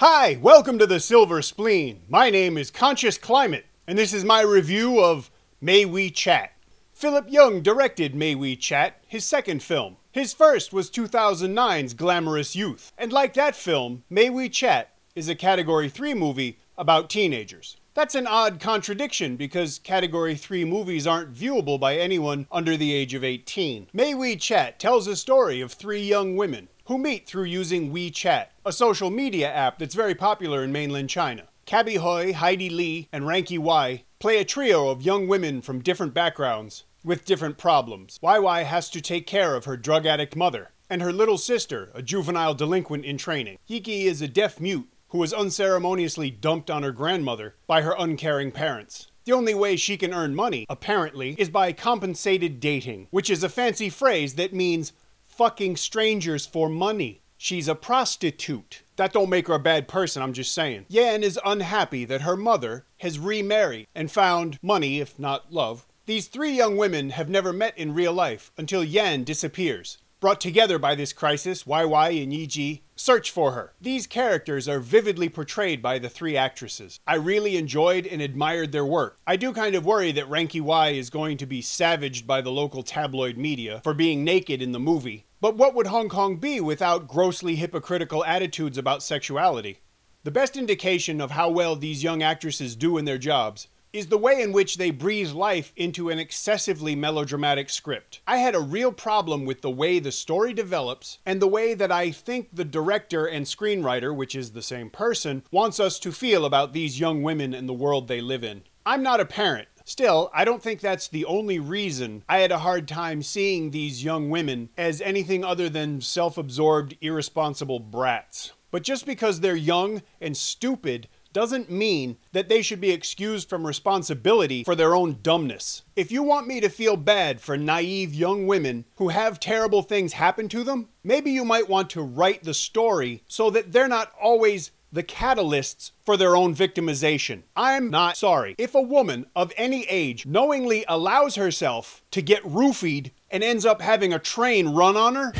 Hi, welcome to the Silver Spleen. My name is Conscious Climate, and this is my review of May We Chat. Philip Young directed May We Chat, his second film. His first was 2009's Glamorous Youth, and like that film, May We Chat is a Category 3 movie about teenagers. That's an odd contradiction because Category 3 movies aren't viewable by anyone under the age of 18. May We Chat tells a story of three young women who meet through using WeChat, a social media app that's very popular in mainland China. Kabby Hui, Heidi Lee, and Rainky Wai play a trio of young women from different backgrounds with different problems. Wai has to take care of her drug addict mother and her little sister, a juvenile delinquent in training. Yiki is a deaf mute who was unceremoniously dumped on her grandmother by her uncaring parents. The only way she can earn money, apparently, is by compensated dating, which is a fancy phrase that means fucking strangers for money. She's a prostitute. That don't make her a bad person, I'm just saying. Yan is unhappy that her mother has remarried and found money, if not love. These three young women have never met in real life until Yan disappears. Brought together by this crisis, Wai and Yiji search for her. These characters are vividly portrayed by the three actresses. I really enjoyed and admired their work. I do kind of worry that Rainky Wai is going to be savaged by the local tabloid media for being naked in the movie. But what would Hong Kong be without grossly hypocritical attitudes about sexuality? The best indication of how well these young actresses do in their jobs is the way in which they breathe life into an excessively melodramatic script. I had a real problem with the way the story develops and the way that I think the director and screenwriter, which is the same person, wants us to feel about these young women and the world they live in. I'm not a parent. Still, I don't think that's the only reason I had a hard time seeing these young women as anything other than self-absorbed, irresponsible brats. But just because they're young and stupid doesn't mean that they should be excused from responsibility for their own dumbness. If you want me to feel bad for naive young women who have terrible things happen to them, maybe you might want to write the story so that they're not always the catalysts for their own victimization. I'm not sorry if a woman of any age knowingly allows herself to get roofied and ends up having a train run on her.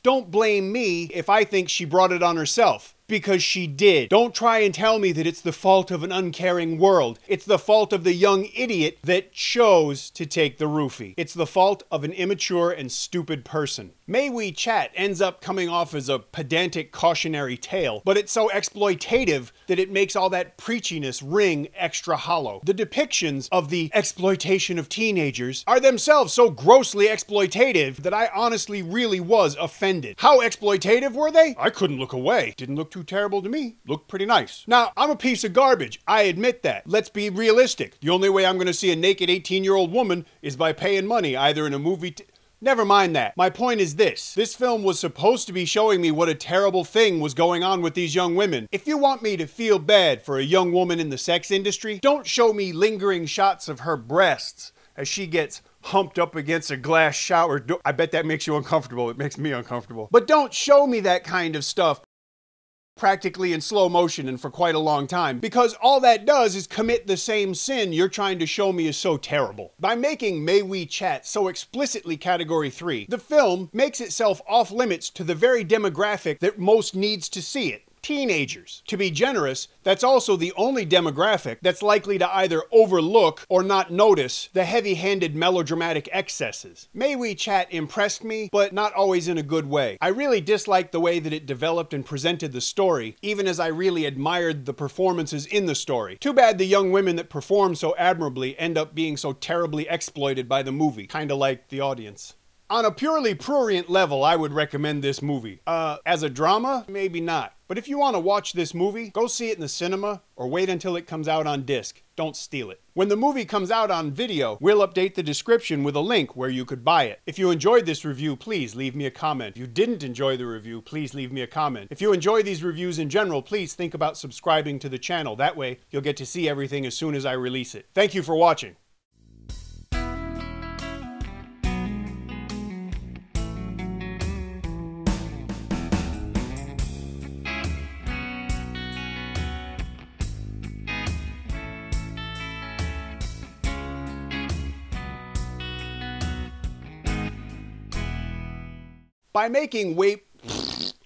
Don't blame me if I think she brought it on herself, because she did. Don't try and tell me that it's the fault of an uncaring world. It's the fault of the young idiot that chose to take the roofie. It's the fault of an immature and stupid person. May We Chat ends up coming off as a pedantic cautionary tale, but it's so exploitative that it makes all that preachiness ring extra hollow. The depictions of the exploitation of teenagers are themselves so grossly exploitative that I honestly really was offended. How exploitative were they? I couldn't look away. Didn't look too terrible to me. Looked pretty nice. Now, I'm a piece of garbage. I admit that. Let's be realistic. The only way I'm going to see a naked 18-year-old woman is by paying money, either in a movie. Never mind that. My point is this. This film was supposed to be showing me what a terrible thing was going on with these young women. If you want me to feel bad for a young woman in the sex industry, don't show me lingering shots of her breasts as she gets humped up against a glass shower door. I bet that makes you uncomfortable. It makes me uncomfortable. But don't show me that kind of stuff practically in slow motion and for quite a long time, because all that does is commit the same sin you're trying to show me is so terrible. By making May We Chat so explicitly Category 3, the film makes itself off limits to the very demographic that most needs to see it. Teenagers. To be generous, that's also the only demographic that's likely to either overlook or not notice the heavy-handed melodramatic excesses. May We Chat impressed me, but not always in a good way. I really disliked the way that it developed and presented the story, even as I really admired the performances in the story. Too bad the young women that perform so admirably end up being so terribly exploited by the movie, kinda like the audience. On a purely prurient level, I would recommend this movie. As a drama, maybe not. But if you want to watch this movie, go see it in the cinema or wait until it comes out on disc. Don't steal it. When the movie comes out on video, we'll update the description with a link where you could buy it. If you enjoyed this review, please leave me a comment. If you didn't enjoy the review, please leave me a comment. If you enjoy these reviews in general, please think about subscribing to the channel. That way, you'll get to see everything as soon as I release it. Thank you for watching. By making